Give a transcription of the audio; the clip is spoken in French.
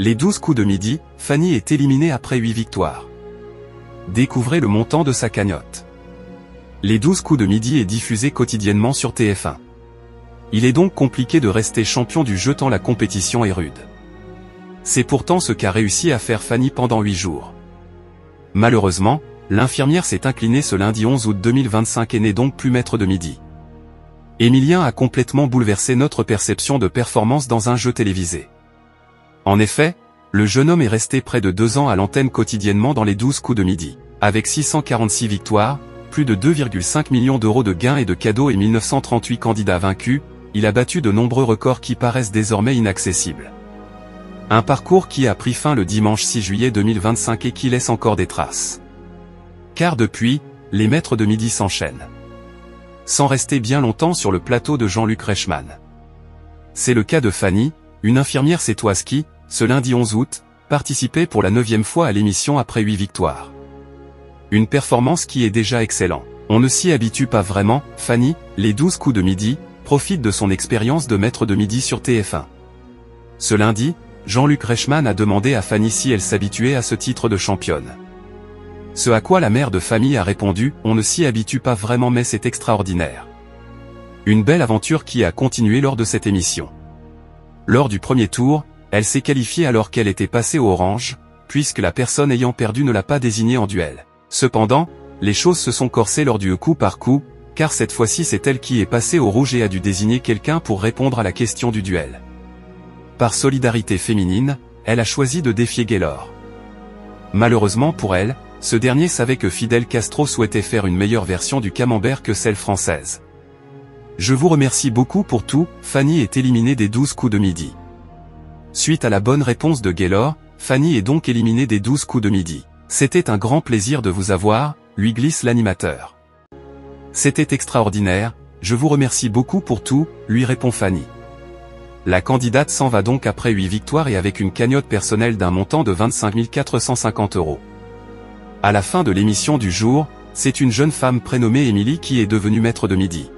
Les 12 coups de midi, Fanny est éliminée après 8 victoires. Découvrez le montant de sa cagnotte. Les 12 coups de midi est diffusé quotidiennement sur TF1. Il est donc compliqué de rester champion du jeu tant la compétition est rude. C'est pourtant ce qu'a réussi à faire Fanny pendant 8 jours. Malheureusement, l'infirmière s'est inclinée ce lundi 11 août 2025 et n'est donc plus maître de midi. Émilien a complètement bouleversé notre perception de performance dans un jeu télévisé. En effet, le jeune homme est resté près de 2 ans à l'antenne quotidiennement dans les 12 coups de midi. Avec 646 victoires, plus de 2,5 millions d'euros de gains et de cadeaux et 1938 candidats vaincus, il a battu de nombreux records qui paraissent désormais inaccessibles. Un parcours qui a pris fin le dimanche 6 juillet 2025 et qui laisse encore des traces. Car depuis, les maîtres de midi s'enchaînent. Sans rester bien longtemps sur le plateau de Jean-Luc Reichmann. C'est le cas de Fanny, une infirmière sétoise qui, ce lundi 11 août, participait pour la 9e fois à l'émission après 8 victoires. Une performance qui est déjà excellente. On ne s'y habitue pas vraiment, Fanny, les 12 coups de midi, profite de son expérience de maître de midi sur TF1. Ce lundi, Jean-Luc Reichmann a demandé à Fanny si elle s'habituait à ce titre de championne. Ce à quoi la mère de famille a répondu « On ne s'y habitue pas vraiment mais c'est extraordinaire ». Une belle aventure qui a continué lors de cette émission. Lors du premier tour, elle s'est qualifiée alors qu'elle était passée au orange, puisque la personne ayant perdu ne l'a pas désignée en duel. Cependant, les choses se sont corsées lors du coup par coup, car cette fois-ci c'est elle qui est passée au rouge et a dû désigner quelqu'un pour répondre à la question du duel. Par solidarité féminine, elle a choisi de défier Gaylor. Malheureusement pour elle, ce dernier savait que Fidel Castro souhaitait faire une meilleure version du camembert que celle française. Je vous remercie beaucoup pour tout, Fanny est éliminée des 12 coups de midi. Suite à la bonne réponse de Gaylor, Fanny est donc éliminée des 12 coups de midi. C'était un grand plaisir de vous avoir, lui glisse l'animateur. C'était extraordinaire, je vous remercie beaucoup pour tout, lui répond Fanny. La candidate s'en va donc après 8 victoires et avec une cagnotte personnelle d'un montant de 25 450 €. À la fin de l'émission du jour, c'est une jeune femme prénommée Émilie qui est devenue maître de midi.